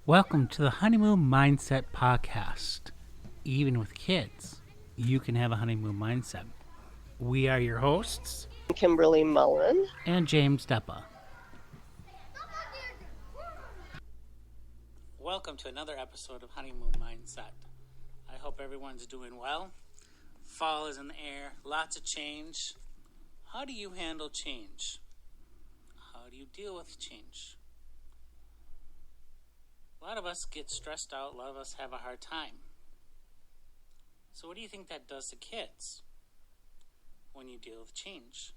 Welcome to the Honeymoon Mindset podcast. Even with kids, you can have a honeymoon mindset. We are your hosts, Kimberly Mullen. and James Deppa. Welcome to another episode of Honeymoon Mindset. I hope everyone's doing well. Fall is in the air, lots of change. How do you handle change? How do you deal with change? A lot of us get stressed out. A lot of us have a hard time. So what do you think that does to kids when you deal with change?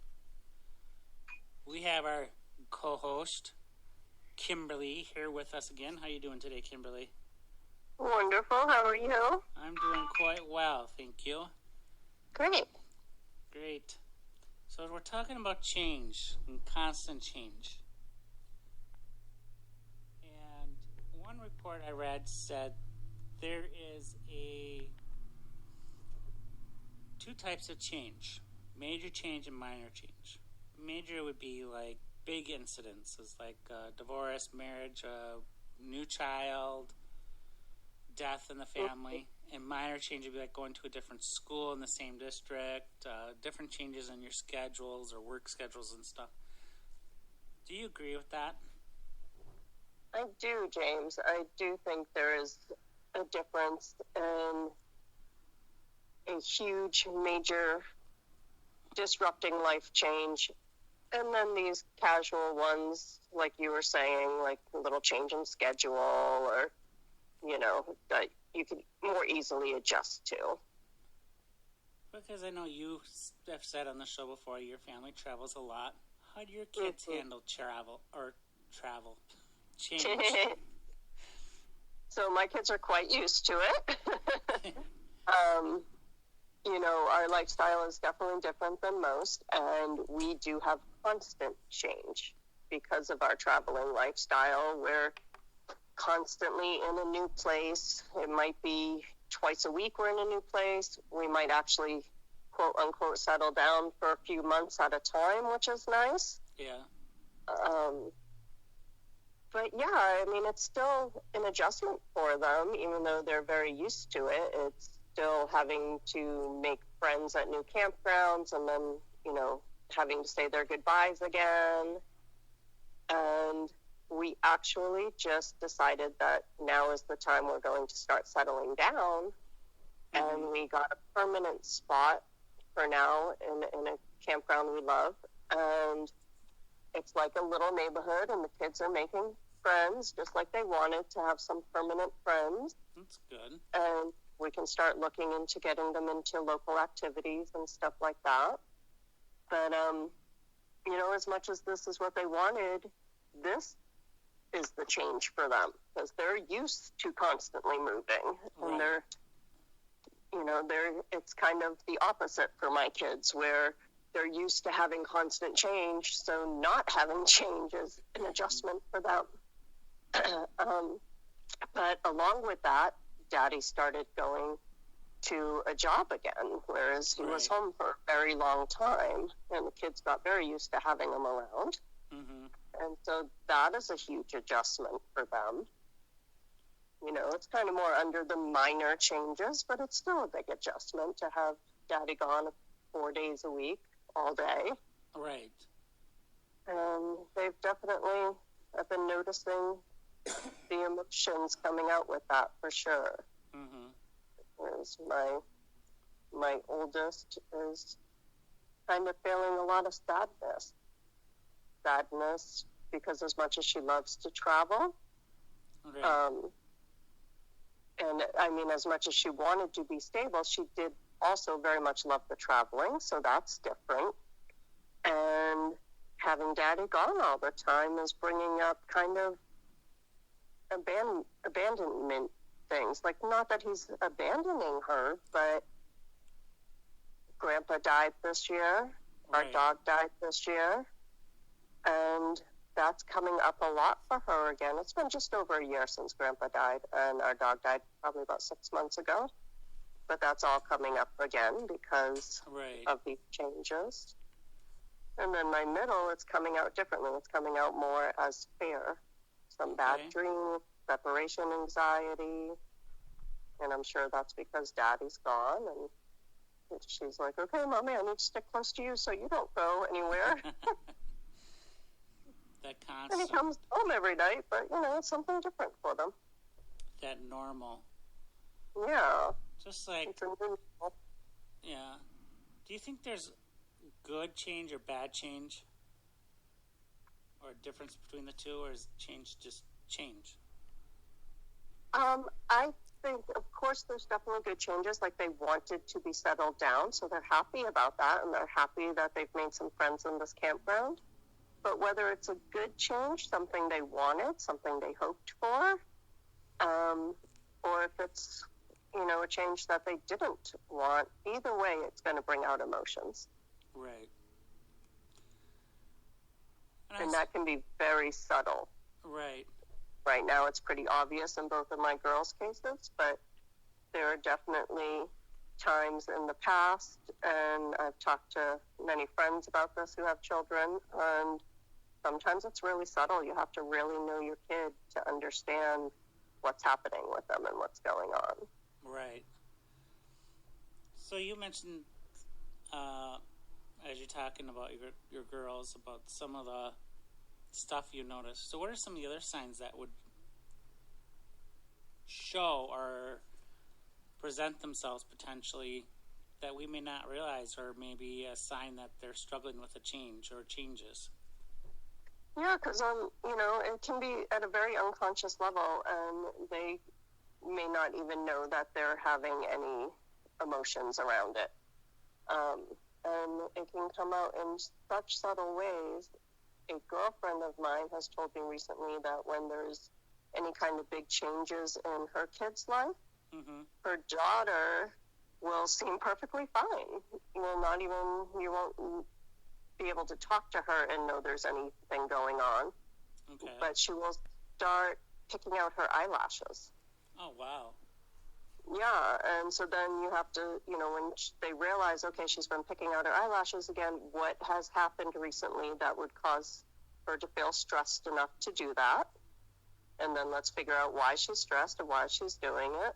We have our co-host, Kimberly, here with us again. How are you doing today, Kimberly? Wonderful. How are you? I'm doing quite well, thank you. Great. Great. So we're talking about change and constant change. And one report I read said there is two types of change: major change and minor change. Major would be like big incidences like divorce, marriage, new child, death in the family. And minor change would be like going to a different school in the same district, different changes in your schedules or work schedules and stuff. Do you agree with that? I do, James. I do think there is a difference in a huge, major, disrupting life change, and then these casual ones, like you were saying, like a little change in schedule or, that you can more easily adjust to. Because I know you have said on the show before your family travels a lot. How do your kids handle travel? Change? So my kids are quite used to it. Our lifestyle is definitely different than most, and we do have constant change because of our traveling lifestyle. We're constantly in a new place. It might be twice a week we're in a new place. We might actually, quote unquote, settle down for a few months at a time, which is nice. Yeah. But yeah, it's still an adjustment for them, even though they're very used to it. It's still having to make friends at new campgrounds and then, having to say their goodbyes again. And we actually just decided that now is the time we're going to start settling down. Mm-hmm. And we got a permanent spot for now in a campground we love. And it's like a little neighborhood, and the kids are making friends, just like they wanted to have some permanent friends. That's good. And we can start looking into getting them into local activities and stuff like that. But, as much as this is what they wanted, this is the change for them, because they're used to constantly moving. Right. And it's kind of the opposite for my kids, where they're used to having constant change, so not having change is an adjustment for them. But along with that, Daddy started going to a job again, whereas he was home for a very long time, and the kids got very used to having him around. Mm-hmm. And so that is a huge adjustment for them. It's kind of more under the minor changes, but it's still a big adjustment to have Daddy gone 4 days a week, all day. Right. And I've been noticing the emotions coming out with that for sure. Mm-hmm. Whereas my oldest is kind of feeling a lot of sadness because as much as she loves to travel, and as much as she wanted to be stable, she did also very much love the traveling, so that's different. And having Daddy gone all the time is bringing up kind of abandonment things. Like, not that he's abandoning her, but Grandpa died this year. Our dog died this year. And that's coming up a lot for her again. It's been just over a year since Grandpa died, and our dog died probably about 6 months ago. But that's all coming up again because of these changes. And then my middle, it's coming out differently. It's coming out more as fear. Some bad dreams, separation anxiety. And I'm sure that's because daddy's gone. And she's like, okay, mommy, I need to stick close to you so you don't go anywhere. That And he constant, comes home every night, but, it's something different for them. that normal. Yeah. Just like, It's a new. yeah. Do you think there's good change or bad change? Or a difference between the two? Or is change just change? I think, of course, there's definitely good changes. Like, they wanted to be settled down, so they're happy about that, and they're happy that they've made some friends in this campground. But whether it's a good change, something they wanted, something they hoped for, or if it's, a change that they didn't want, either way, it's going to bring out emotions. Right. And that can be very subtle. Right. Right now, it's pretty obvious in both of my girls' cases, but there are definitely times in the past, and I've talked to many friends about this who have children, and sometimes it's really subtle. You have to really know your kid to understand what's happening with them and what's going on. Right. So you mentioned, as you're talking about your girls, about some of the stuff you noticed. So what are some of the other signs that would show or present themselves potentially that we may not realize, or maybe a sign that they're struggling with a change or changes? Yeah, because it can be at a very unconscious level, and they may not even know that they're having any emotions around it. And it can come out in such subtle ways. A girlfriend of mine has told me recently that when there's any kind of big changes in her kid's life, her daughter will seem perfectly fine. You won't be able to talk to her and know there's anything going on. Okay. But she will start picking out her eyelashes. Oh, wow. Yeah, and so then you have to, when they realize, okay, she's been picking out her eyelashes again, what has happened recently that would cause her to feel stressed enough to do that? And then let's figure out why she's stressed and why she's doing it.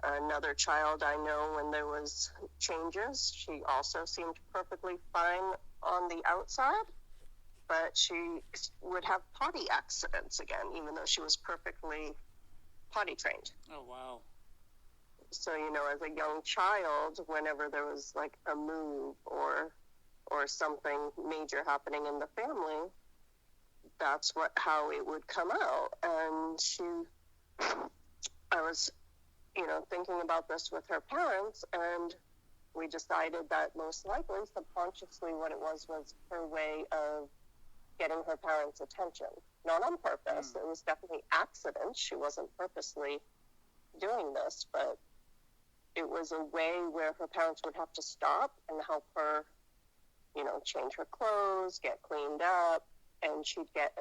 Another child I know, when there was changes, she also seemed perfectly fine on the outside, but she would have potty accidents again, even though she was perfectly potty trained. Oh, wow. So, as a young child, whenever there was like a move or something major happening in the family, that's how it would come out. And I was, thinking about this with her parents, and we decided that most likely, subconsciously, what it was her way of getting her parents' attention. Not on purpose. It was definitely accident. She wasn't purposely doing this, but it was a way where her parents would have to stop and help her, change her clothes, get cleaned up, and she'd get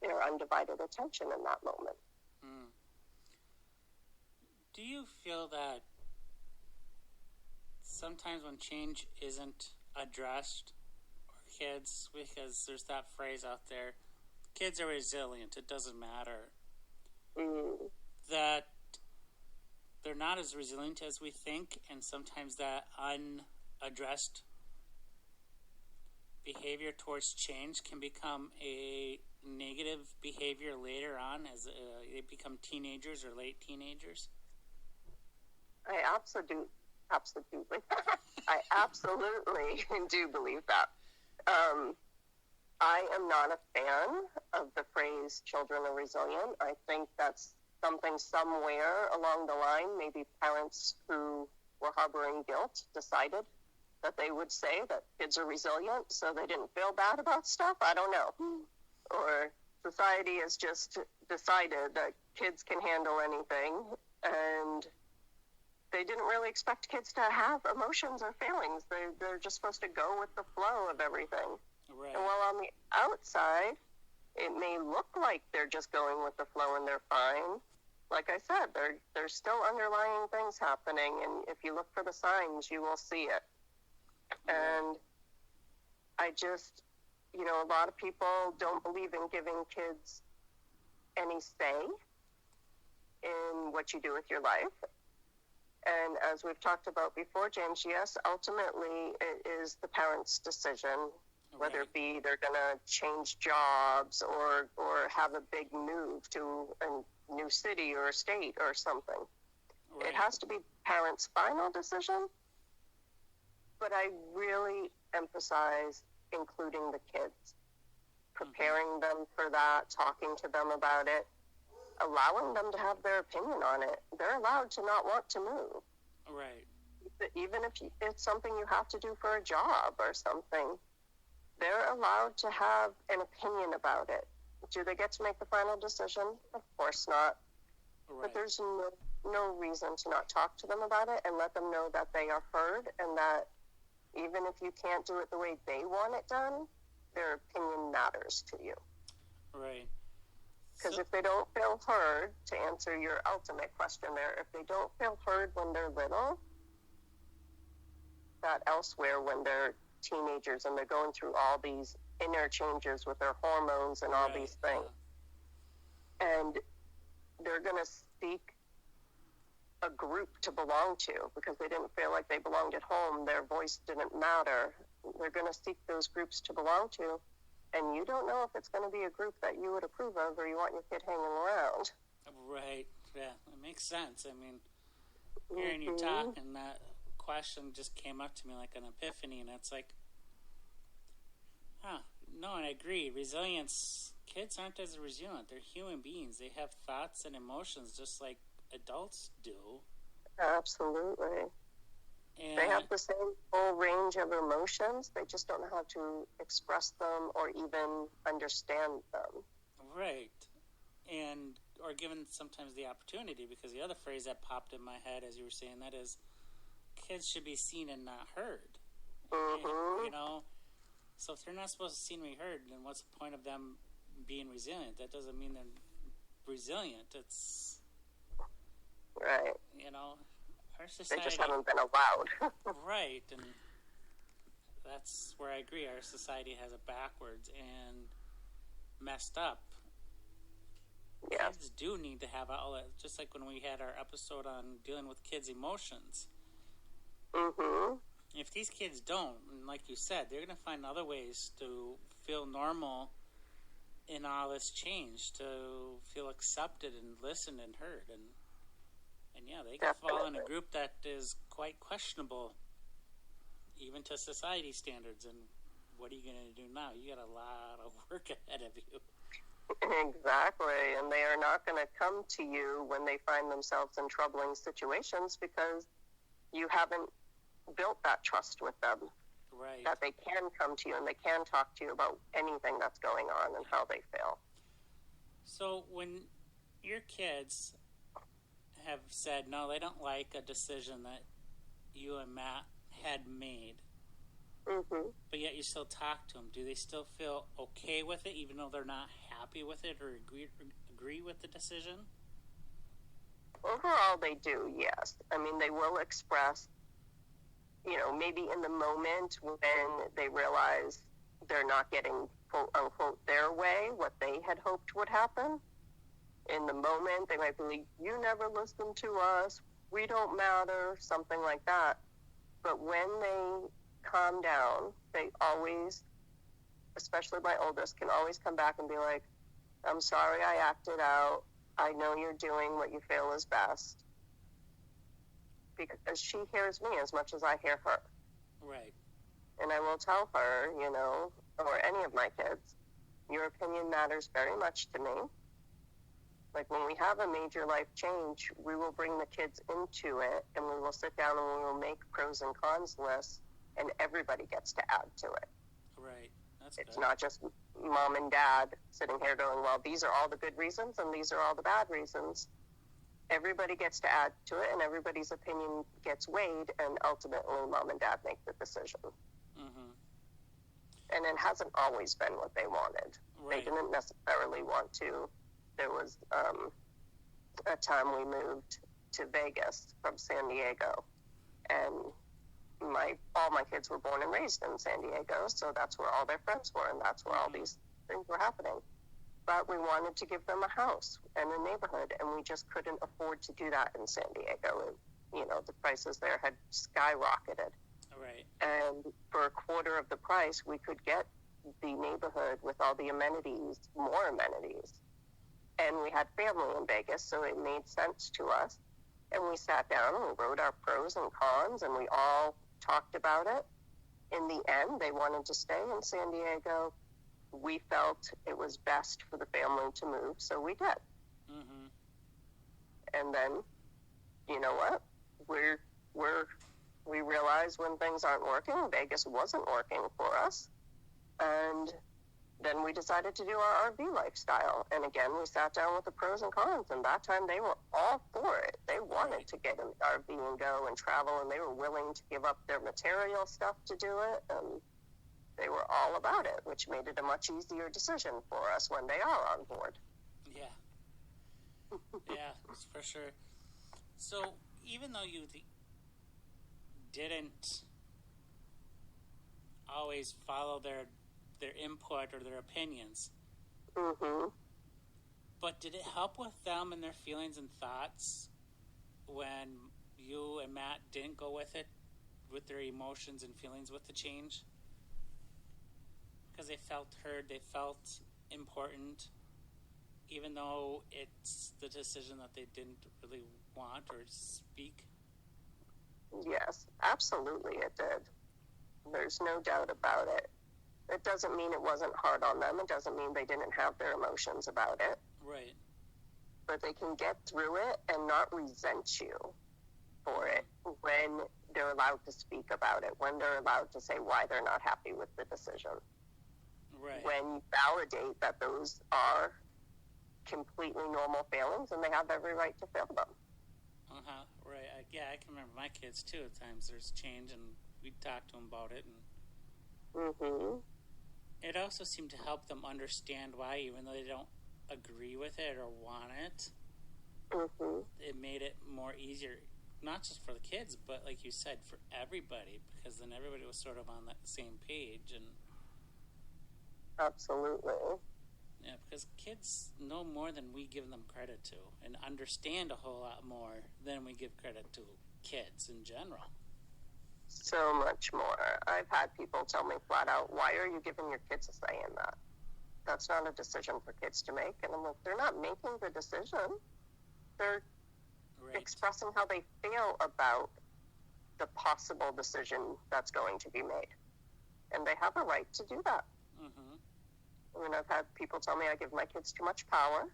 their undivided attention in that moment. Do you feel that sometimes when change isn't addressed, or kids, because there's that phrase out there, kids are resilient, it doesn't matter, that they're not as resilient as we think, and sometimes that unaddressed behavior towards change can become a negative behavior later on as they become teenagers or late teenagers? I absolutely do believe that. I am not a fan of the phrase children are resilient. I think that's something somewhere along the line, maybe parents who were harboring guilt decided that they would say that kids are resilient so they didn't feel bad about stuff. I don't know. Or society has just decided that kids can handle anything, and they didn't really expect kids to have emotions or feelings. They're just supposed to go with the flow of everything. Right. And while on the outside, it may look like they're just going with the flow and they're fine, like I said, there's still underlying things happening, and if you look for the signs, you will see it. And I just, a lot of people don't believe in giving kids any say in what you do with your life. And as we've talked about before, James, yes, ultimately it is the parents' decision, whether it be they're going to change jobs or have a big move to a new city or a state or something. Right. It has to be parents' final decision, but I really emphasize including the kids, preparing them for that, talking to them about it, allowing them to have their opinion on it. They're allowed to not want to move. Right. Even if it's something you have to do for a job or something, they're allowed to have an opinion about it. Do they get to make the final decision? Of course not. Right. But there's no reason to not talk to them about it and let them know that they are heard, and that even if you can't do it the way they want it done, their opinion matters to you. Right. Because if they don't feel heard, to answer your ultimate question there, if they don't feel heard when they're little, that elsewhere when they're teenagers and they're going through all these inner changes with their hormones and all these things, and they're going to seek a group to belong to because they didn't feel like they belonged at home, their voice didn't matter. They're going to seek those groups to belong to. And you don't know if it's going to be a group that you would approve of or you want your kid hanging around. Right. Yeah, it makes sense. I mean, hearing you talk, and that question just came up to me like an epiphany, and it's like, no, and I agree. Resilience, kids aren't as resilient. They're human beings. They have thoughts and emotions just like adults do. Absolutely. And they have the same full range of emotions. They just don't know how to express them or even understand them. Right. And, or given sometimes the opportunity, because the other phrase that popped in my head as you were saying that is, kids should be seen and not heard. Mm-hmm. You know? So if they're not supposed to see and be heard, then what's the point of them being resilient? That doesn't mean they're resilient. It's... Right. You know? Our society, they just haven't been allowed. Right, and that's where I agree. Our society has it backwards and messed up. Yeah. Kids do need to have outlet, just like when we had our episode on dealing with kids' emotions. Mm-hmm. If these kids don't, and like you said, they're going to find other ways to feel normal in all this change, to feel accepted and listened and heard, and yeah, they can fall in a group that is quite questionable, even to society standards. And what are you going to do now? You got a lot of work ahead of you. Exactly. And they are not going to come to you when they find themselves in troubling situations because you haven't built that trust with them. Right. That they can come to you and they can talk to you about anything that's going on and how they feel. So when your kids have said no, they don't like a decision that you and Matt had made, but yet you still talk to them, do they still feel okay with it even though they're not happy with it or agree with the decision? Overall they do, yes. I mean, they will express, maybe in the moment when they realize they're not getting quote unquote their way, what they had hoped would happen. In the moment, they might believe, you never listened to us, we don't matter, something like that. But when they calm down, they always, especially my oldest, can always come back and be like, I'm sorry I acted out. I know you're doing what you feel is best. Because she hears me as much as I hear her. Right. And I will tell her, or any of my kids, your opinion matters very much to me. Like when we have a major life change, we will bring the kids into it and we will sit down and we will make pros and cons lists and everybody gets to add to it. Right. That's It's good. not just mom and dad sitting here going, well, these are all the good reasons and these are all the bad reasons. Everybody gets to add to it and everybody's opinion gets weighed and ultimately mom and dad make the decision. Mm-hmm. And it hasn't always been what they wanted. Right. They didn't necessarily want to. There was a time we moved to Vegas from San Diego, and all my kids were born and raised in San Diego, so that's where all their friends were, and that's where all these things were happening. but we wanted to give them a house and a neighborhood, and we just couldn't afford to do that in San Diego. The prices there had skyrocketed. Right. And for a quarter of the price, we could get the neighborhood with all the amenities, more amenities. And we had family in Vegas, so it made sense to us. And we sat down and we wrote our pros and cons, and we all talked about it. In the end, they wanted to stay in San Diego. We felt it was best for the family to move, so we did. Mm-hmm. And then, you know what? We realized when things aren't working, Vegas wasn't working for us. And then we decided to do our RV lifestyle. And again, we sat down with the pros and cons. And that time they were all for it. They wanted to get in the RV and go and travel, and they were willing to give up their material stuff to do it. And they were all about it, which made it a much easier decision for us when they are on board. Yeah. Yeah, for sure. So even though you didn't always follow their input or their opinions, Mm-hmm. but did it help with them and their feelings and thoughts when you and Matt didn't go with it, with their emotions and feelings with the change? Because they felt heard, they felt important, even though it's the decision that they didn't really want or speak? Yes, absolutely it did. There's no doubt about it. It doesn't mean it wasn't hard on them. It doesn't mean they didn't have their emotions about it. Right. But they can get through it and not resent you for it when they're allowed to speak about it, when they're allowed to say why they're not happy with the decision. Right. When you validate that those are completely normal feelings and they have every right to feel them. Uh-huh. Right. I can remember my kids, too, at times there's change, and we talk to them about it. And Mm-hmm. it also seemed to help them understand why, even though they don't agree with it or want it, Mm-hmm. it made it more easier, not just for the kids, but like you said, for everybody, because then everybody was sort of on that same page. And Absolutely. yeah, because kids know more than we give them credit to, and understand a whole lot more than we give credit to kids in general. So much more. I've had people tell me flat out, why are you giving your kids a say in that? That's not a decision for kids to make. And I'm like, they're not making the decision. They're Right. expressing how they feel about the possible decision that's going to be made. And they have a right to do that. Mm-hmm. I mean, I've had people tell me I give my kids too much power.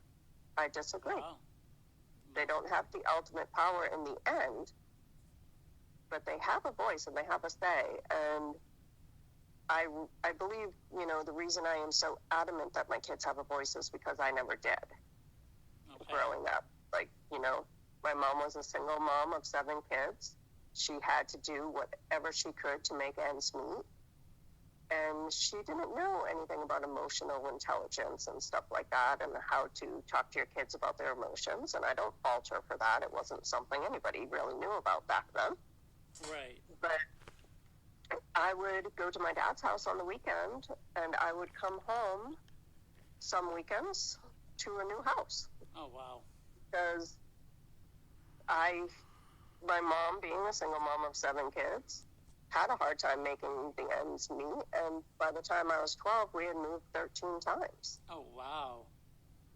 I disagree. Wow. They don't have the ultimate power in the end, but they have a voice and they have a say. And I believe, the reason I am so adamant that my kids have a voice is because I never did growing up. Like, my mom was a single mom of 7 kids. She had to do whatever she could to make ends meet. And she didn't know anything about emotional intelligence and stuff like that, and how to talk to your kids about their emotions. And I don't fault her for that. It wasn't something anybody really knew about back then. Right. But I would go to my dad's house on the weekend, and I would come home some weekends to a new house. Oh, wow. Because my mom, being a single mom of 7 kids, had a hard time making the ends meet, and by the time I was 12, we had moved 13 times. Oh, wow.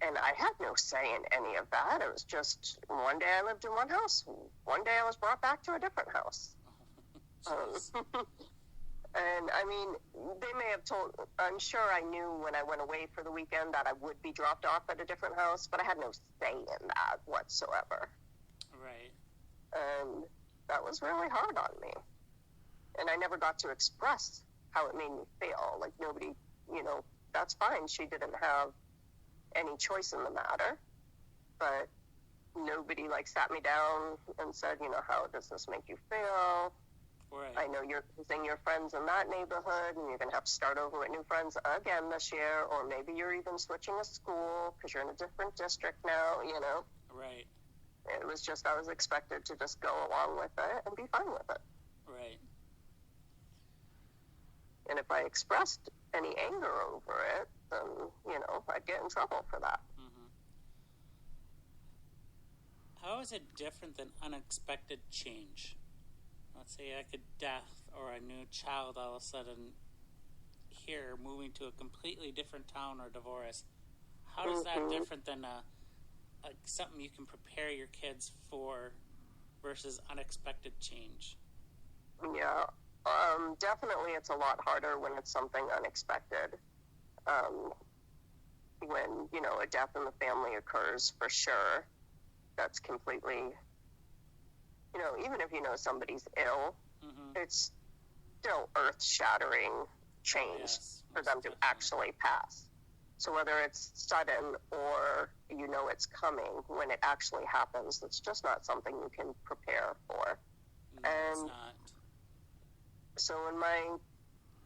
And I had no say in any of that. It was just one day I lived in one house, one day I was brought back to a different house. And I mean, they may have I'm sure I knew when I went away for the weekend that I would be dropped off at a different house, but I had no say in that whatsoever. Right. And that was really hard on me. And I never got to express how it made me feel. Like, nobody, that's fine. She didn't have any choice in the matter. But nobody, sat me down and said, how does this make you feel? Right. I know you're losing your friends in that neighborhood, and you're going to have to start over with new friends again this year. Or maybe you're even switching a school because you're in a different district now, Right. It was just, I was expected to just go along with it and be fine with it. Right. And if I expressed any anger over it, then, I'd get in trouble for that. Mm-hmm. How is it different than unexpected change? Let's say like a death or a new child all of a sudden here moving to a completely different town or divorce. How is that different than something you can prepare your kids for versus unexpected change? Yeah, definitely it's a lot harder when it's something unexpected. When, you know, a death in the family occurs, for sure, that's completely, you know, even if you know somebody's ill, it's still earth-shattering change for them to actually pass. So whether it's sudden or you know it's coming, when it actually happens, it's just not something you can prepare for. No, and it's not. So when my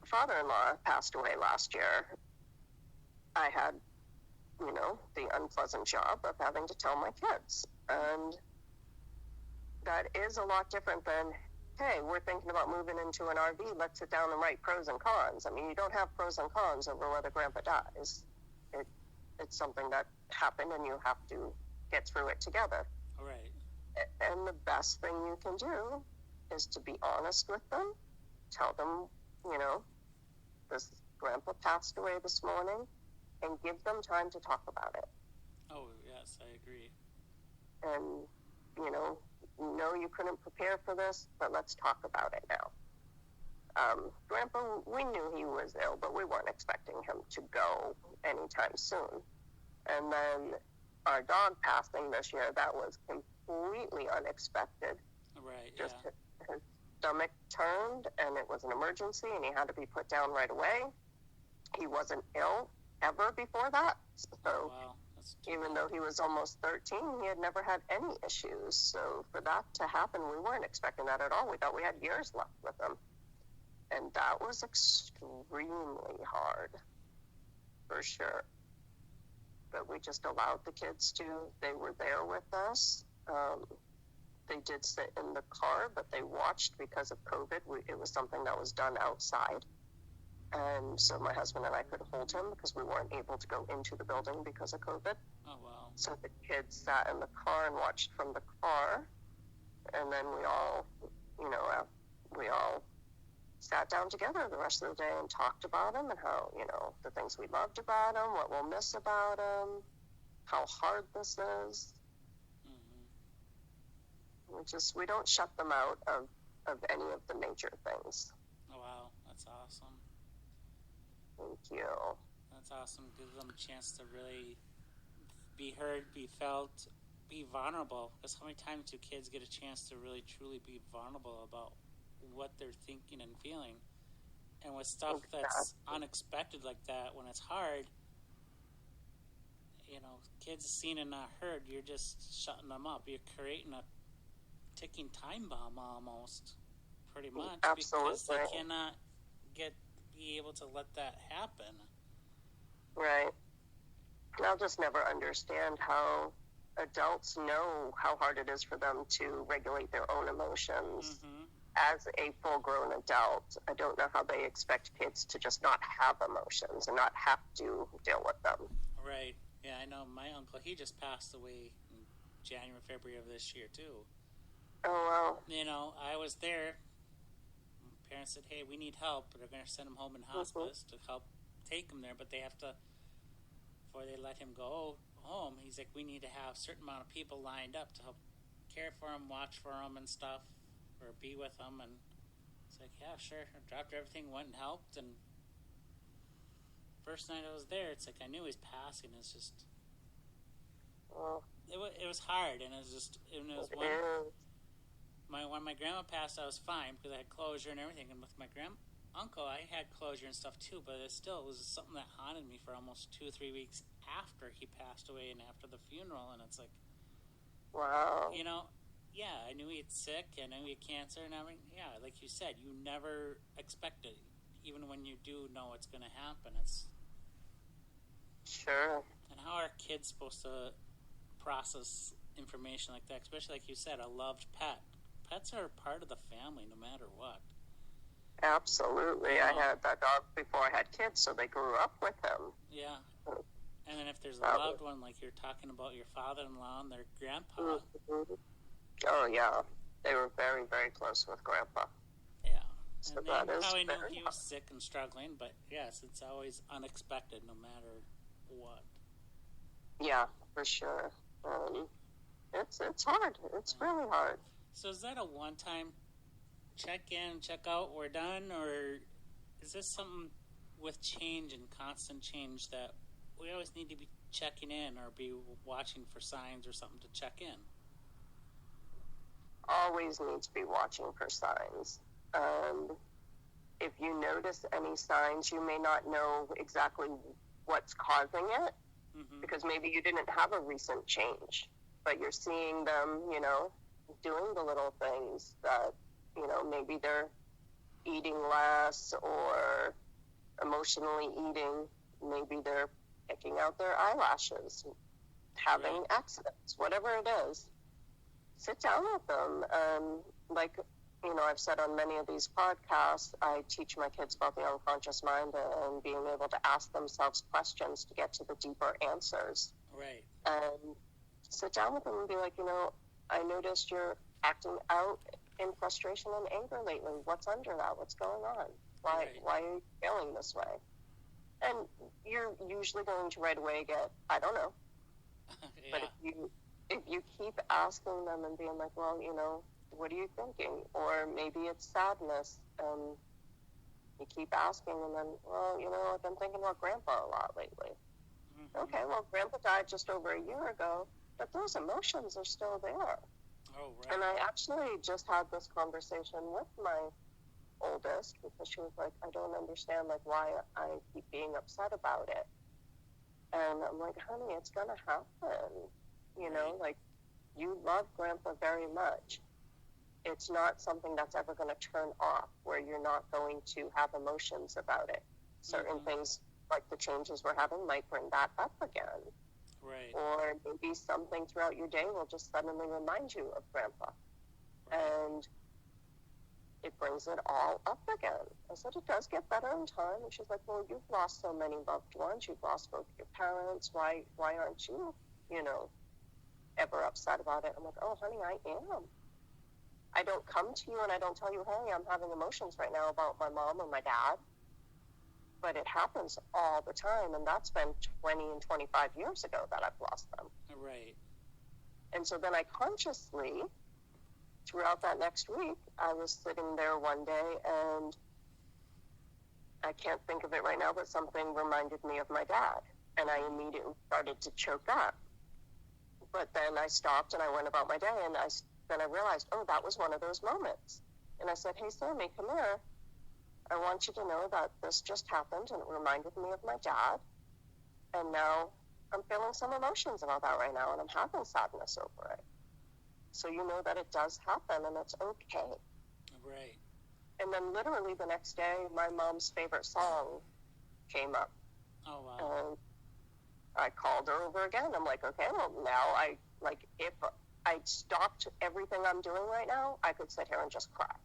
father-in-law passed away last year, I had, you know, the unpleasant job of having to tell my kids. And that is a lot different than, hey, we're thinking about moving into an RV. Let's sit down and write pros and cons. I mean, you don't have pros and cons over whether grandpa dies. It's something that happened and you have to get through it together. Right. And the best thing you can do is to be honest with them. Tell them, you know, this grandpa passed away this morning, and give them time to talk about it. Oh, yes, I agree. And, you know, you couldn't prepare for this, but let's talk about it now. Grandpa, we knew he was ill, but we weren't expecting him to go anytime soon. And then our dog passing this year, that was completely unexpected. Right, Just his stomach turned, and it was an emergency, and he had to be put down right away. He wasn't ill ever before that. So even though he was almost 13, he had never had any issues. So for that to happen, we weren't expecting that at all. We thought we had years left with him. And that was extremely hard, for sure. But we just allowed the kids to. They were there with us. They did sit in the car, but they watched because of COVID. It was something that was done outside. And so my husband and I could hold him because we weren't able to go into the building because of COVID. Oh, wow. So the kids sat in the car and watched from the car. And then we all, you know, we all sat down together the rest of the day and talked about him and how, you know, the things we loved about him, what we'll miss about him, how hard this is. We don't shut them out of any of the major things. Oh, wow. That's awesome. Thank you. That's awesome. Gives them a chance to really be heard, be felt, be vulnerable. Because how many times do kids get a chance to really, truly be vulnerable about what they're thinking and feeling? And with stuff that's unexpected like that, when it's hard, you know, kids seen and not heard, you're just shutting them up. You're creating a ticking time bomb almost, pretty much. Absolutely. Because they cannot be able to let that happen. Right. I'll just never understand how adults know how hard it is for them to regulate their own emotions. As a full-grown adult, I don't know how they expect kids to just not have emotions and not have to deal with them. Right. Yeah, I know my uncle, he just passed away in January, February of this year, too. Oh, wow. You know, I was there. Parents said, hey, we need help. They're going to send him home in hospice to help take him there, but they have to, before they let him go home, he's like, we need to have a certain amount of people lined up to help care for him, watch for him and stuff, or be with him. And it's like, yeah, sure. I dropped everything, went and helped, and first night I was there, it's like I knew he was passing. It's just, it was hard, and it was when my grandma passed, I was fine because I had closure and everything. And with my uncle, I had closure and stuff too, but it was something that haunted me for almost 2 or 3 weeks after he passed away and after the funeral. And it's like, wow. You know, yeah, I knew he had sick, I knew he had cancer, and I mean, yeah, like you said, you never expect it. Even when you do know it's going to happen, it's sure. And how are kids supposed to process information like that? Especially like you said, a loved pet. Pets are part of the family, no matter what. Absolutely. I had that dog before I had kids, so they grew up with him. Yeah. And then if there's a That loved one, like you're talking about your father-in-law and their grandpa. mm-hmm. Oh, yeah. They were very, very close with Grandpa. Yeah. So And that they is probably knew very he was sick and struggling, but yes, it's always unexpected no matter what. Yeah, for sure. It's hard. It's really hard. So is that a one-time check in, check out, we're done, or is this something with change and constant change that we always need to be checking in or be watching for signs or something to check in? Always need to be watching for signs. If you notice any signs, you may not know exactly what's causing it, because maybe you didn't have a recent change, but you're seeing them, doing the little things that, maybe they're eating less or emotionally eating. Maybe they're picking out their eyelashes, having accidents, whatever it is. Sit down with them. Like, I've said on many of these podcasts, I teach my kids about the unconscious mind and being able to ask themselves questions to get to the deeper answers. Right. And sit down with them and be like, I noticed you're acting out in frustration and anger lately. What's under that? What's going on? Why are you feeling this way? And you're usually going to right away get, I don't know. Yeah. But if you keep asking them and being like, well, what are you thinking? Or maybe it's sadness, and you keep asking, and then, well, I've been thinking about Grandpa a lot lately. Okay, well, Grandpa died just over a year ago, but those emotions are still there. Oh, right. And I actually just had this conversation with my oldest, because she was like, I don't understand, why I keep being upset about it. And I'm like, honey, it's going to happen. You love Grandpa very much. It's not something that's ever going to turn off, where you're not going to have emotions about it. Certain things, like the changes we're having, might bring that up again. Right. Or maybe something throughout your day will just suddenly remind you of Grandpa. Right. And it brings it all up again. I said, it does get better in time. And she's like, well, you've lost so many loved ones. You've lost both your parents. Why aren't you, ever upset about it? I'm like, oh, honey, I am. I don't come to you and I don't tell you, hey, I'm having emotions right now about my mom or my dad. But it happens all the time, and that's been 20 and 25 years ago that I've lost them. Right. And so then I consciously, throughout that next week, I was sitting there one day, and I can't think of it right now, but something reminded me of my dad, and I immediately started to choke up. But then I stopped and I went about my day, and then I realized, oh, that was one of those moments. And I said, hey, Sammy, come here. I want you to know that this just happened, and it reminded me of my dad. And now I'm feeling some emotions about that right now, and I'm having sadness over it. So you know that it does happen, and it's okay. Right. And then literally the next day, my mom's favorite song came up. Oh, wow. And I called her over again. I'm like, okay, well, now if I stopped everything I'm doing right now, I could sit here and just cry.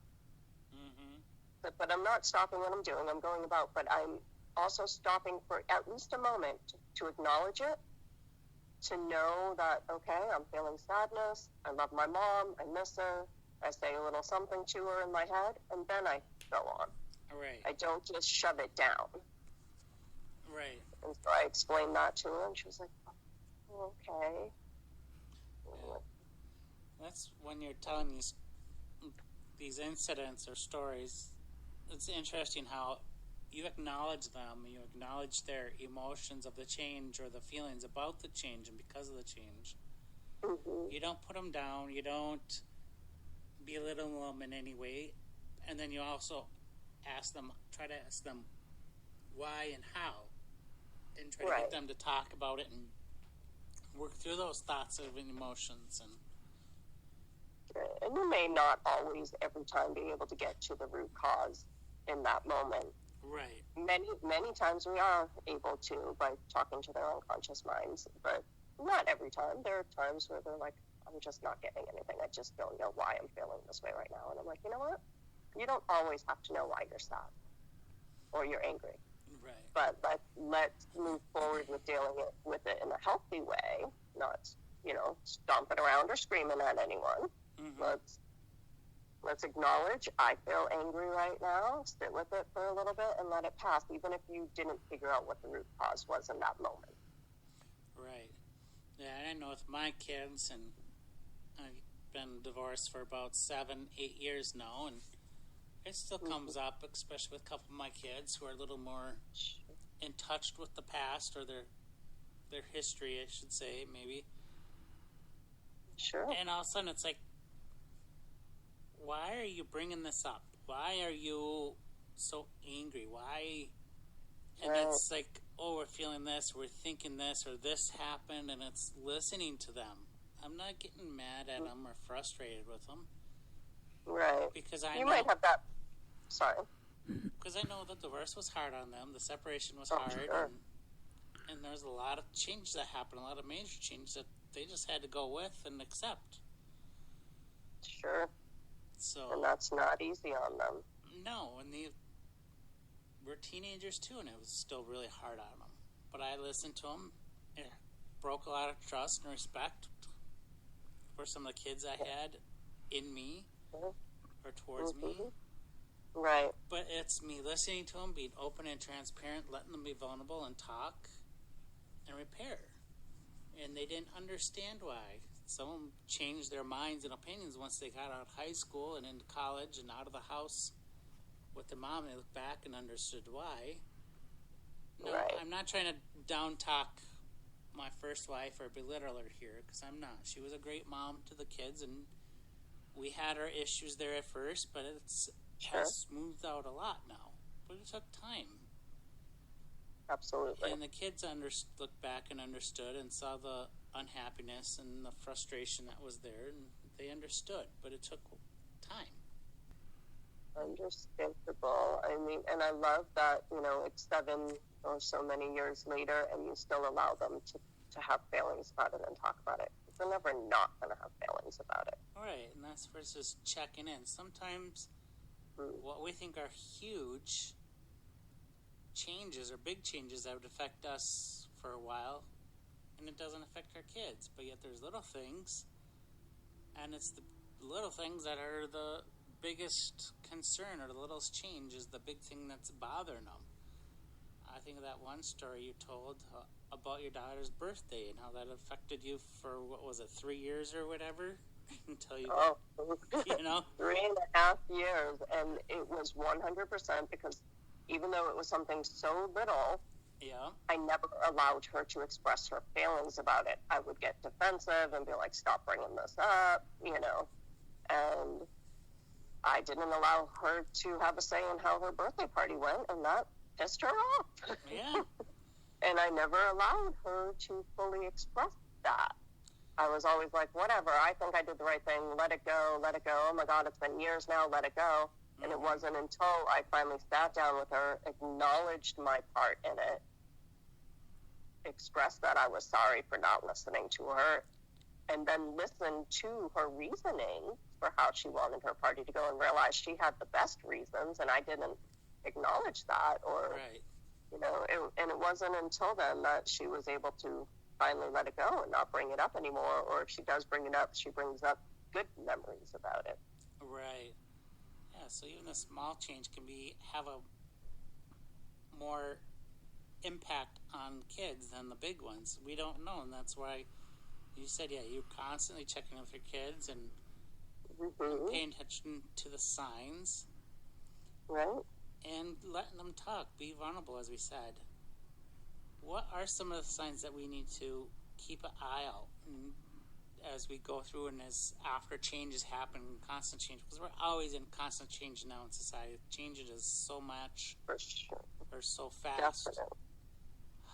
But I'm not stopping what I'm doing. I'm going about, but I'm also stopping for at least a moment to acknowledge it, to know that, okay, I'm feeling sadness. I love my mom. I miss her. I say a little something to her in my head, and then I go on. Right. I don't just shove it down. Right. And so I explained that to her, and she was like, oh, okay. Yeah. That's when you're telling these incidents or stories. It's interesting how you acknowledge them, you acknowledge their emotions of the change or the feelings about the change and because of the change. You don't put them down, you don't belittle them in any way, and then you also try to ask them why and how, and try to get them to talk about it and work through those thoughts and emotions. And you may not always every time be able to get to the root cause in that moment. Right. Many times we are able to by talking to their unconscious minds, but not every time. There are times where they're like, I'm just not getting anything. I just don't know why I'm feeling this way right now. And I'm like, you know what? You don't always have to know why you're sad or you're angry. Right. But let's move forward with dealing with healthy way, not, stomping around or screaming at anyone. Mm-hmm. Let's acknowledge, I feel angry right now, sit with it for a little bit and let it pass, even if you didn't figure out what the root cause was in that moment. Right. Yeah, I know with my kids, and I've been divorced for about 7-8 years now, and it still comes up, especially with a couple of my kids who are a little more in touch with the past, or their history, I should say, maybe. Sure. And all of a sudden it's like, why are you bringing this up? Why are you so angry? Why? And it's like, oh, we're feeling this, we're thinking this, or this happened, and it's listening to them. I'm not getting mad at them or frustrated with them. Right. Because I you know, might have that. Sorry. Because I know the divorce was hard on them, the separation was hard, Sure. and there's a lot of change that happened, a lot of major change that they just had to go with and accept. Sure. So, and that's not easy on them. No, and we're teenagers too, and it was still really hard on them. But I listened to them. It broke a lot of trust and respect for some of the kids I had in me or towards me. Right. But it's me listening to them, being open and transparent, letting them be vulnerable and talk and repair. And they didn't understand why. Some of them changed their minds and opinions once they got out of high school and into college and out of the house with their mom. They looked back and understood why. No, right. I'm not trying to down talk my first wife or belittle her here, because I'm not. She was a great mom to the kids, and we had our issues there at first, but it's has smoothed out a lot now. But it took time. Absolutely. And the kids looked back and understood and saw the unhappiness and the frustration that was there, and they understood, but it took time. Understandable. I mean, and I love that, it's 7 or so many years later, and you still allow them to have feelings about it and talk about it. They're never not going to have feelings about it. Right, and that's versus checking in. Sometimes what we think are huge changes or big changes that would affect us for a while, and it doesn't affect our kids. But yet there's little things, and it's the little things that are the biggest concern, or the littlest change is the big thing that's bothering them. I think of that one story you told about your daughter's birthday and how that affected you for, 3 years or whatever? Until you, 3.5 years, and it was 100% because even though it was something so little, I never allowed her to express her feelings about it. I would get defensive and be like, stop bringing this up, and I didn't allow her to have a say in how her birthday party went, and that pissed her off. Yeah. And I never allowed her to fully express that. I was always like, whatever, I think I did the right thing, let it go. Oh my God, it's been years now, let it go. And it wasn't until I finally sat down with her, acknowledged my part in it, expressed that I was sorry for not listening to her, and then listened to her reasoning for how she wanted her party to go, and realized she had the best reasons, and I didn't acknowledge that, or, right. And it wasn't until then that she was able to finally let it go and not bring it up anymore, or if she does bring it up, she brings up good memories about it. Right. Yeah, so even a small change can have a more impact on kids than the big ones. We don't know, and that's why you said, you're constantly checking with your kids and paying attention to the signs. Right. And letting them talk, be vulnerable, as we said. What are some of the signs that we need to keep an eye out as we go through and as after changes happen, constant change? Because we're always in constant change now in society. Change is so much. For sure. Or so fast. Definitely.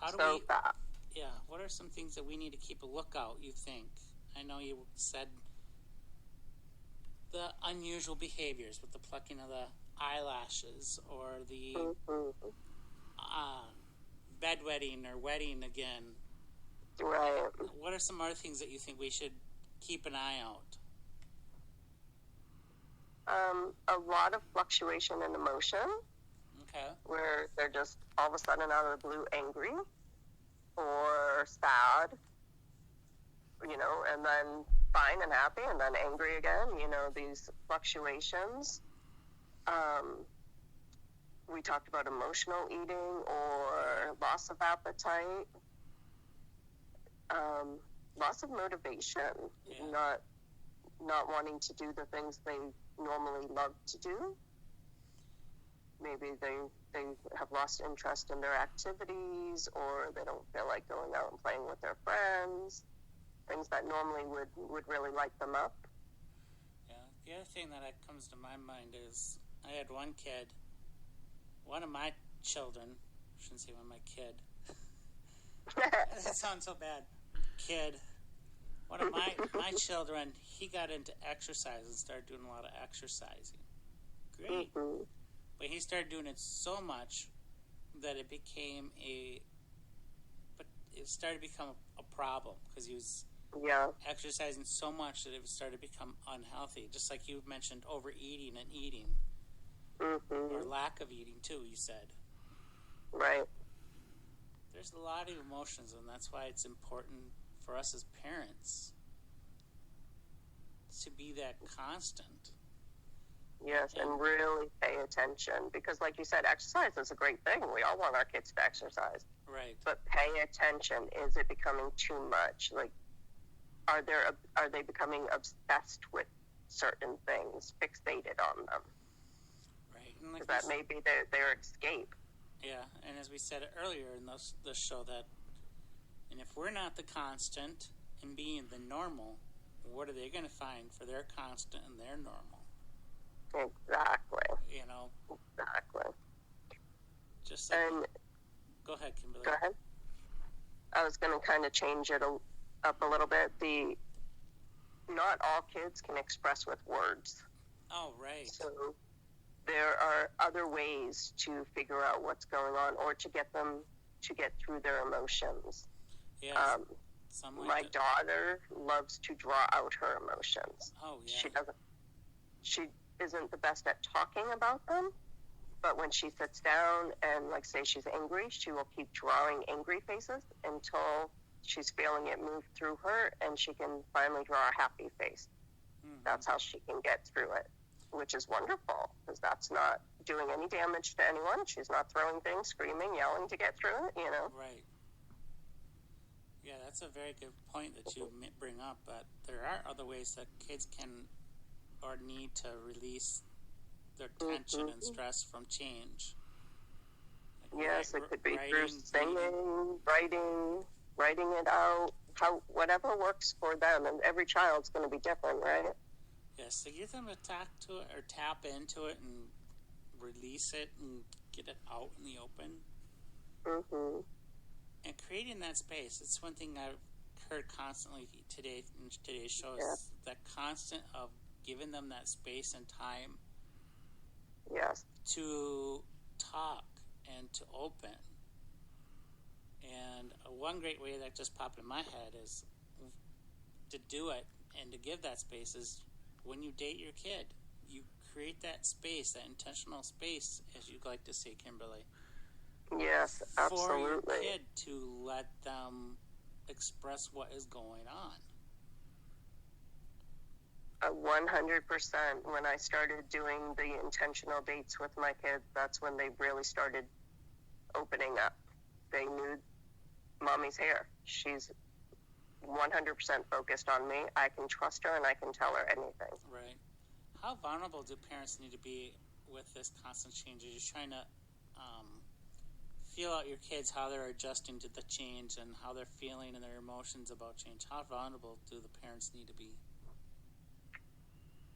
How do so fast. Yeah, what are some things that we need to keep a lookout, you think? I know you said the unusual behaviors with the plucking of the eyelashes, or the bedwetting or wetting again. Right. What are some other things that you think we should keep an eye out? A lot of fluctuation in emotion. Okay. Where they're just all of a sudden out of the blue angry or sad and then fine and happy, and then angry again, these fluctuations. We talked about emotional eating or loss of appetite, loss of motivation, not wanting to do the things they normally love to do. Maybe they have lost interest in their activities, or they don't feel like going out and playing with their friends, things that normally would really light them up. Yeah, the other thing that comes to my mind is I had one of my children, I shouldn't say one of my kid. That sounds so bad. Kid. One of my children, he got into exercise and started doing a lot of exercising. Great. Mm-hmm. But he started doing it so much that it started to become a problem because he was exercising so much that it started to become unhealthy. Just like you mentioned, overeating and eating. Mm-hmm. Or lack of eating, too, you said. Right. There's a lot of emotions, and that's why it's important for us as parents to be that constant. Yes, and really pay attention. Because like you said, exercise is a great thing. We all want our kids to exercise. Right. But pay attention. Is it becoming too much? Like, are they becoming obsessed with certain things, fixated on them? Right. Because that may be their escape. Yeah, and as we said earlier in the show, that, and if we're not the constant in being the normal, what are they going to find for their constant and their normal? Exactly. Exactly. Just like, go ahead, Kimberly. Go ahead. I was going to kind of change it up a little bit. Not all kids can express with words. Oh, right. So there are other ways to figure out what's going on, or to get them to get through their emotions. Yes. My daughter loves to draw out her emotions. Oh, yeah. She isn't the best at talking about them, but when she sits down and, like, say she's angry, she will keep drawing angry faces until she's feeling it move through her, and she can finally draw a happy face. Mm-hmm. That's how she can get through it, which is wonderful, because that's not doing any damage to anyone. She's not throwing things, screaming, yelling to get through it, Right. Yeah, that's a very good point that you bring up, but there are other ways that kids can or need to release their tension and stress from change. Like yes, it could be through singing, writing it out, whatever works for them, and every child's going to be different, right? Yes, so get them to talk to it or tap into it and release it and get it out in the open. Mm-hmm. And creating that space, it's one thing I've heard constantly today in today's show, is that constant of giving them that space and time to talk and to open. And one great way that just popped in my head is to do it and to give that space is when you date your kid. You create that space, that intentional space, as you'd like to say, Kimberly. Yes, absolutely. For your kid to let them express what is going on. 100%. When I started doing the intentional dates with my kids, that's when they really started opening up. They knew mommy's here. She's 100% focused on me. I can trust her and I can tell her anything. Right. How vulnerable do parents need to be with this constant change? Are you trying to feel out your kids, how they're adjusting to the change and how they're feeling and their emotions about change? How vulnerable do the parents need to be?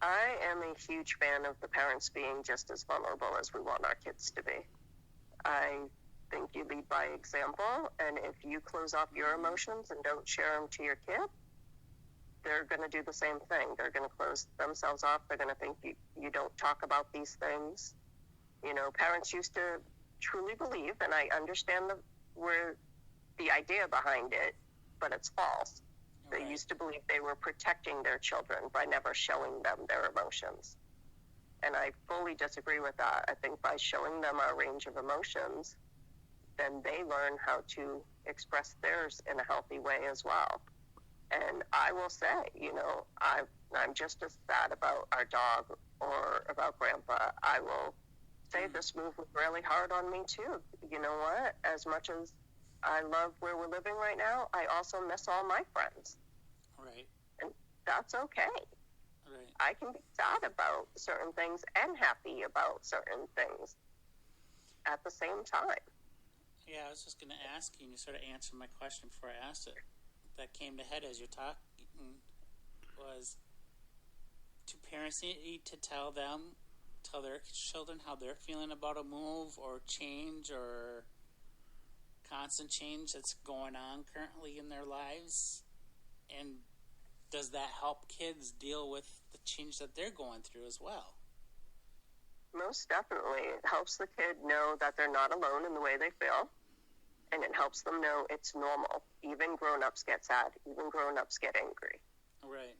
I am a huge fan of the parents being just as vulnerable as we want our kids to be. I think you lead by example, and if you close off your emotions and don't share them to your kid, they're going to do the same thing. They're going to close themselves off. They're going to think you don't talk about these things. Parents used to truly believe, and I understand the idea behind it, but it's false. Right. They used to believe they were protecting their children by never showing them their emotions. And I fully disagree with that. I think by showing them our range of emotions, then they learn how to express theirs in a healthy way as well. And I will say, you know, I'm just as sad about our dog or about Grandpa. I will say this move was really hard on me too. You know what? As much as I love where we're living right now, I also miss all my friends. Right. And that's okay. Right. I can be sad about certain things and happy about certain things at the same time. Yeah, I was just going to ask you, and you sort of answered my question before I asked it. That came to head as you're talking was, do parents need to tell their children how they're feeling about a move or change or constant change that's going on currently in their lives? And does that help kids deal with the change that they're going through as well? Most definitely. It helps the kid know that they're not alone in the way they feel. And it helps them know it's normal. Even grown-ups get sad. Even grown-ups get angry. Right.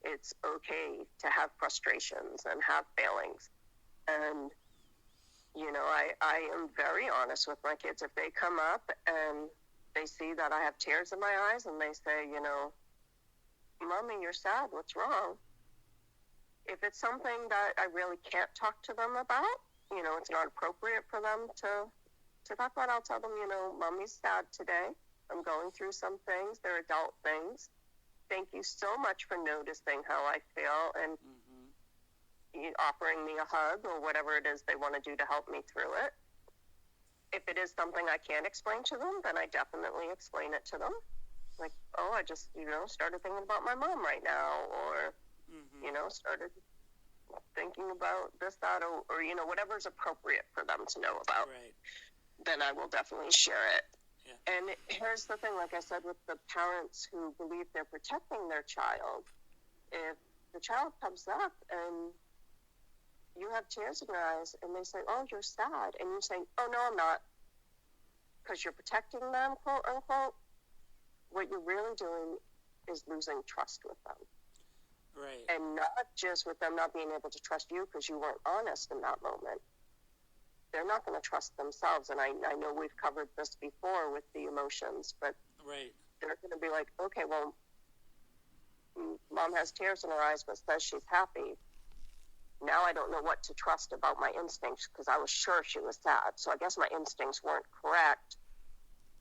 It's okay to have frustrations and have failings. And, you know, I am very honest with my kids. If they come up and they see that I have tears in my eyes and they say, you know, Mommy, you're sad. What's wrong? If it's something that I really can't talk to them about, you know, it's not appropriate for them to talk about, I'll tell them, you know, Mommy's sad today. I'm going through some things. They're adult things. Thank you so much for noticing how I feel and offering me a hug or whatever it is they want to do to help me through it. If it is something I can't explain to them, then I definitely explain it to them. Like, oh, I just, you know, started thinking about my mom right now, or, you know, started thinking about this, that, or, you know, whatever's appropriate for them to know about. Right. Then I will definitely share it. Yeah. And here's the thing, like I said, with the parents who believe they're protecting their child, if the child comes up and you have tears in your eyes and they say, oh, you're sad, and you say, oh, no, I'm not, because you're protecting them, quote unquote, what you're really doing is losing trust with them. Right. And not just with them not being able to trust you because you weren't honest in that moment. They're not going to trust themselves. And I know we've covered this before with the emotions, but right. They're going to be like, okay, well, Mom has tears in her eyes but says she's happy. Now I don't know what to trust about my instincts because I was sure she was sad. So I guess my instincts weren't correct.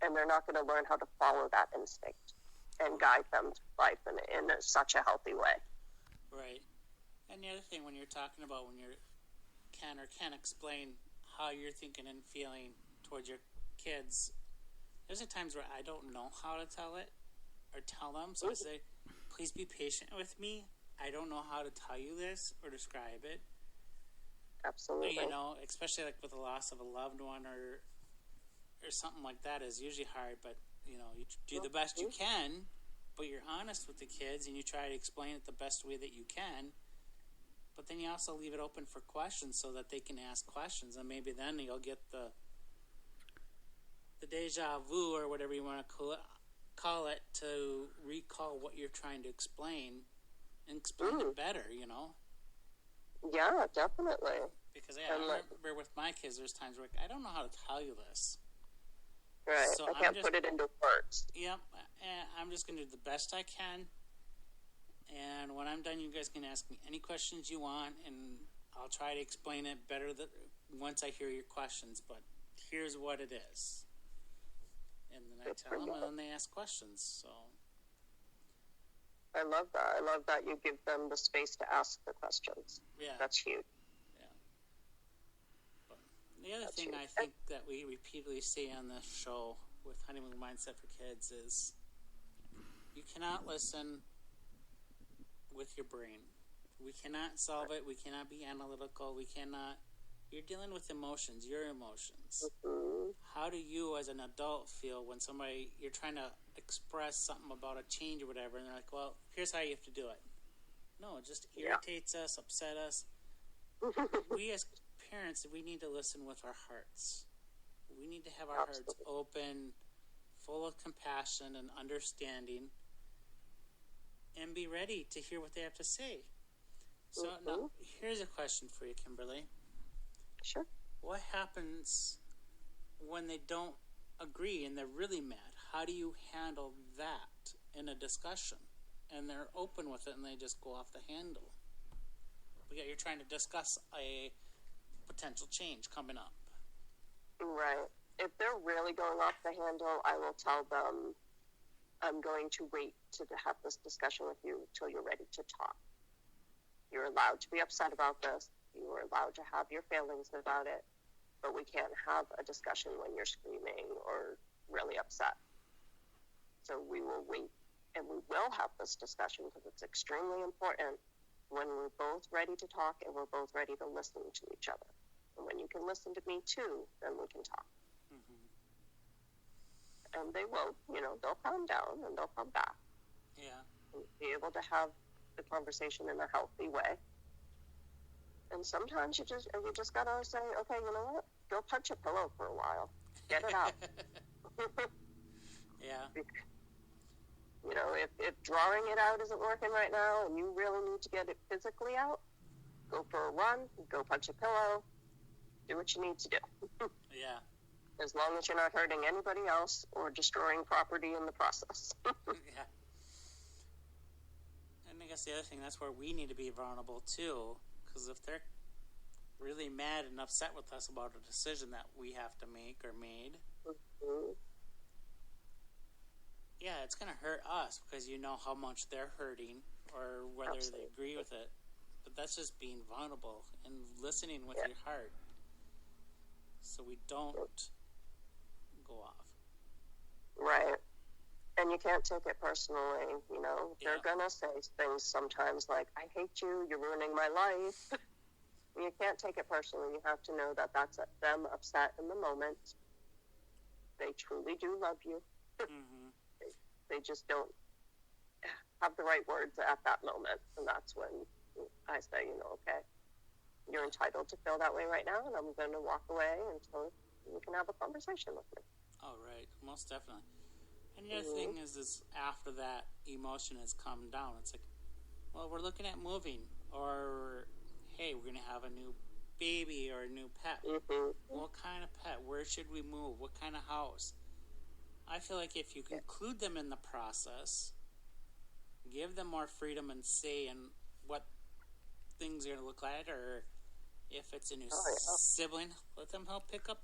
And they're not going to learn how to follow that instinct and guide them to life in such a healthy way. Right. And the other thing, when you're talking about when you can't explain how you're thinking and feeling towards your kids, there's times where I don't know how to tell it or tell them. So I say, please be patient with me. I don't know how to tell you this or describe it. Absolutely. You know, especially like with the loss of a loved one or something like that is usually hard. But, you know, you do the best you can, but you're honest with the kids and you try to explain it the best way that you can. But then you also leave it open for questions so that they can ask questions, and maybe then you'll get the deja vu or whatever you want to call it to recall what you're trying to explain and explain it better, you know? Yeah, definitely. Because I remember with my kids, there's times where I don't know how to tell you this. Right, so I can't put it into words. Yep, I'm just going to do the best I can. And when I'm done, you guys can ask me any questions you want, and I'll try to explain it better once I hear your questions. But here's what it is. And then I tell them, and then they ask questions. So I love that. I love that you give them the space to ask the questions. Yeah. That's huge. Yeah. But the other thing I think that we repeatedly say on this show with Honeymoon Mindset for Kids is you cannot listen with your brain. We cannot solve it. We cannot be analytical. You're dealing with emotions, your emotions. How do you as an adult feel when you're trying to express something about a change or whatever, and they're like, well, here's how you have to do it. No, it just irritates us, upset us. We as parents, we need to listen with our hearts. We need to have our hearts open, full of compassion and understanding, and be ready to hear what they have to say. So now, here's a question for you, Kimberly. Sure. What happens when they don't agree and they're really mad? How do you handle that in a discussion, and they're open with it, and they just go off the handle. But yet you're trying to discuss a potential change coming up. Right. If they're really going off the handle, I will tell them, I'm going to wait to have this discussion with you until you're ready to talk. You're allowed to be upset about this. You are allowed to have your feelings about it, but we can't have a discussion when you're screaming or really upset. So we will wait, and we will have this discussion because it's extremely important when we're both ready to talk and we're both ready to listen to each other. And when you can listen to me too, then we can talk. Mm-hmm. And they will, they'll calm down and they'll come back. Yeah. And be able to have the conversation in a healthy way. And sometimes you just gotta say, okay, you know what? Go punch a pillow for a while. Get it out. Yeah. If drawing it out isn't working right now and you really need to get it physically out, go for a run, go punch a pillow, do what you need to do. Yeah. As long as you're not hurting anybody else or destroying property in the process. Yeah. And I guess the other thing, that's where we need to be vulnerable too, because if they're really mad and upset with us about a decision that we have to make or made, Mm-hmm. yeah, it's going to hurt us because you know how much they're hurting or whether Absolutely. they agree with it. But that's just being vulnerable and listening with your heart so we don't go off. Right. And you can't take it personally, They're going to say things sometimes like, I hate you, you're ruining my life. You can't take it personally. You have to know that that's them upset in the moment. They truly do love you. Mm-hmm. They just don't have the right words at that moment. And that's when I say, okay, you're entitled to feel that way right now, and I'm going to walk away until you can have a conversation with me. Oh, right. Most definitely. And the other thing is after that emotion has calmed down, it's like, well, we're looking at moving, or, hey, we're going to have a new baby or a new pet. Mm-hmm. What kind of pet? Where should we move? What kind of house? I feel like if you include them in the process, give them more freedom and say in what things are going to look like, or if it's a new sibling, let them help pick out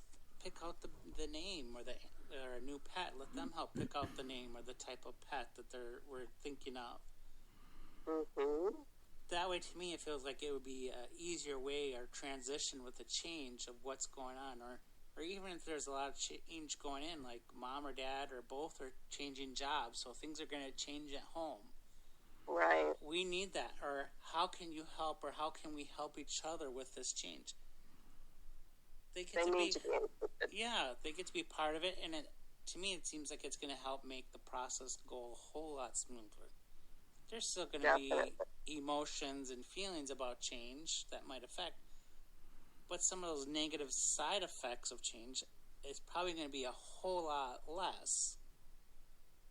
the name or a new pet. Let them help pick out the name or the type of pet that we're thinking of. Mm-hmm. That way, to me, it feels like it would be an easier way or transition with the change of what's going on, or even if there's a lot of change going in, like mom or dad or both are changing jobs, so things are going to change at home. Right. We need that. Or how can you help, or how can we help each other with this change? They need to be included. Yeah, they get to be part of it, and to me, it seems like it's going to help make the process go a whole lot smoother. There's still going to be emotions and feelings about change that might affect, but some of those negative side effects of change is probably going to be a whole lot less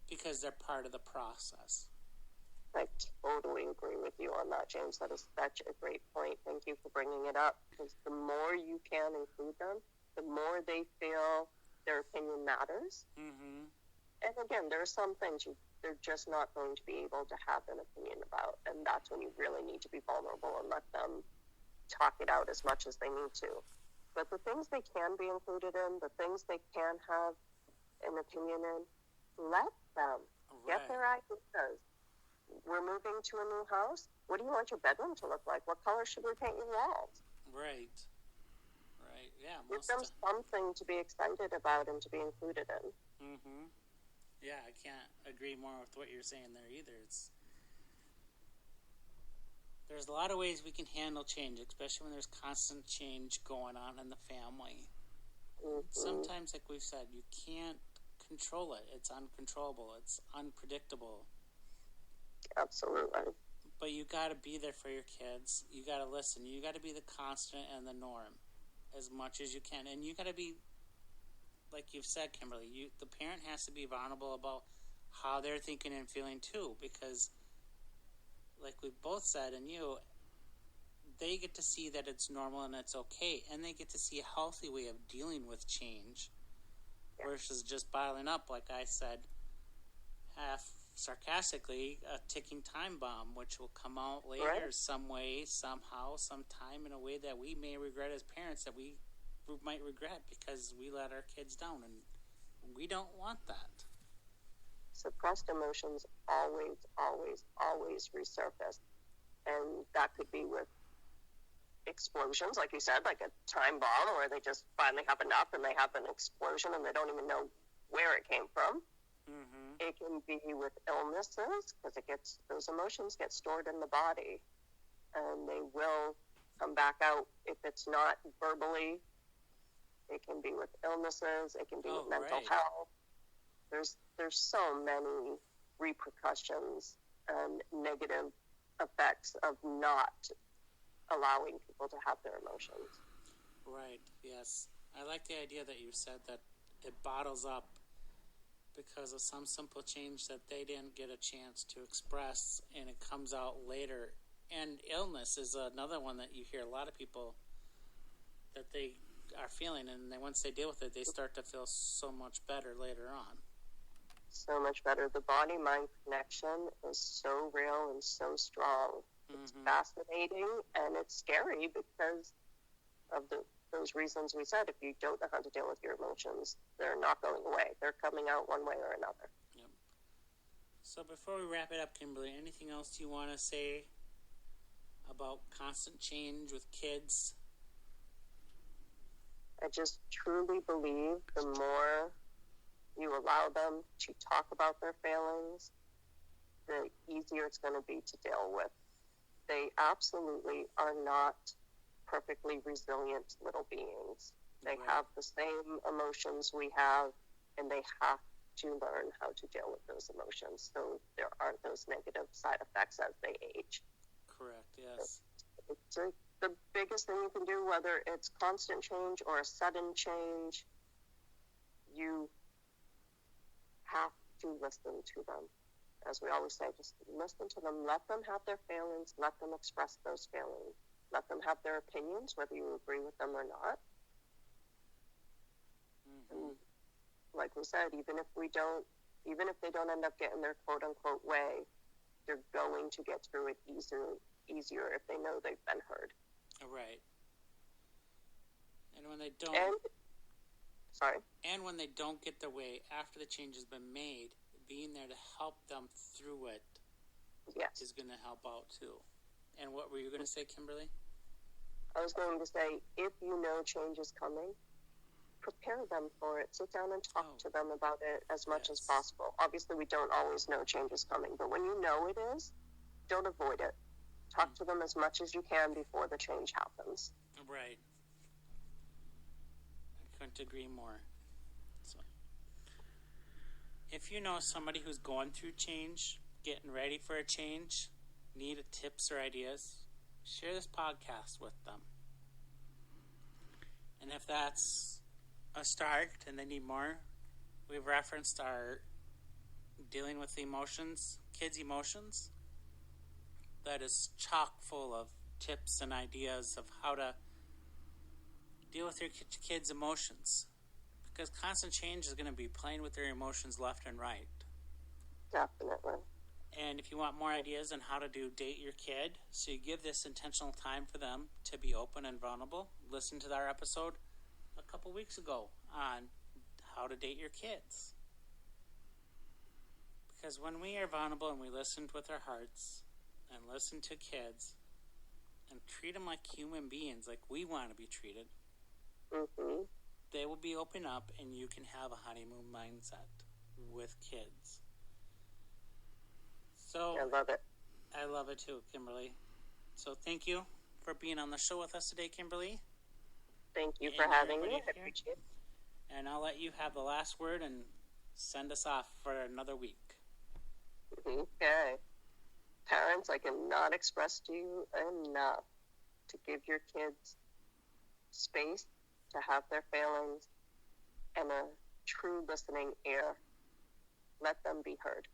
because they're part of the process. I totally agree with you on that, James. That is such a great point. Thank you for bringing it up, because the more you can include them, the more they feel their opinion matters. Mm-hmm. And again, there are some things they're just not going to be able to have an opinion about, and that's when you really need to be vulnerable and let them talk it out as much as they need to. But the things they can be included in, the things they can have an opinion in, let them get their ideas. We're moving to a new house. What do you want your bedroom to look like? What color should we paint your walls? Right. Yeah. Give them something to be excited about and to be included in. Mm-hmm. Yeah, I can't agree more with what you're saying there either. There's a lot of ways we can handle change, especially when there's constant change going on in the family. Mm-hmm. Sometimes, like we've said, you can't control it. It's uncontrollable. It's unpredictable. Absolutely. But you got to be there for your kids. You got to listen. You got to be the constant and the norm as much as you can. And you got to be, like you've said, Kimberly, the parent has to be vulnerable about how they're thinking and feeling too, because like we've both said, and they get to see that it's normal and it's okay, and they get to see a healthy way of dealing with change versus just bottling up, like I said, half sarcastically, a ticking time bomb, which will come out later Right. some way, somehow, sometime, in a way that we may regret as parents, that we might regret because we let our kids down, and we don't want that. Suppressed emotions always, always, always resurface. And that could be with explosions, like you said, like a time bomb, where they just finally have enough and they have an explosion and they don't even know where it came from. Mm-hmm. It can be with illnesses, because those emotions get stored in the body, and they will come back out if it's not verbally. It can be with illnesses. It can be with mental health. There's so many repercussions and negative effects of not allowing people to have their emotions. Right, yes. I like the idea that you said that it bottles up because of some simple change that they didn't get a chance to express, and it comes out later. And illness is another one that you hear a lot of people that they are feeling, and then once they deal with it, they start to feel so much better later on. So much better. The body-mind connection is so real and so strong. It's fascinating, and it's scary because of those reasons we said. If you don't know how to deal with your emotions, they're not going away. They're coming out one way or another. Yep. So before we wrap it up, Kimberly, anything else you want to say about constant change with kids? I just truly believe the more you allow them to talk about their failings, the easier it's going to be to deal with. They absolutely are not perfectly resilient little beings. They have the same emotions we have, and they have to learn how to deal with those emotions so there aren't those negative side effects as they age. Correct, yes. It's the biggest thing you can do, whether it's constant change or a sudden change. You have to listen to them. As we always say, just listen to them. Let them have their feelings. Let them express those feelings. Let them have their opinions, whether you agree with them or not. And like we said, even if they don't end up getting their quote unquote way, they're going to get through it easier if they know they've been heard. Right. And when they don't, when they don't get their way after the change has been made, being there to help them through it is going to help out too. And what were you going to say, Kimberly? I was going to say, if you know change is coming, prepare them for it. Sit down and talk to them about it as much as possible. Obviously, we don't always know change is coming, but when you know it is, don't avoid it. Talk to them as much as you can before the change happens. Right. I couldn't agree more. So, if you know somebody who's going through change, getting ready for a change, need tips or ideas, share this podcast with them. And if that's a start and they need more, we've referenced our dealing with emotions, kids' emotions. That is chock full of tips and ideas of how to deal with your kids' emotions. Because constant change is going to be playing with their emotions left and right. Definitely. And if you want more ideas on how to date your kid, so you give this intentional time for them to be open and vulnerable, listen to our episode a couple weeks ago on how to date your kids. Because when we are vulnerable and we listen with our hearts and listen to kids and treat them like human beings, like we want to be treated, they will be open up and you can have a honeymoon mindset with kids. So I love it. I love it too, Kimberly. So thank you for being on the show with us today, Kimberly. Thank you for having me. I appreciate it. And I'll let you have the last word and send us off for another week. Okay. Parents, I cannot express to you enough to give your kids space to have their feelings and a true listening ear. Let them be heard.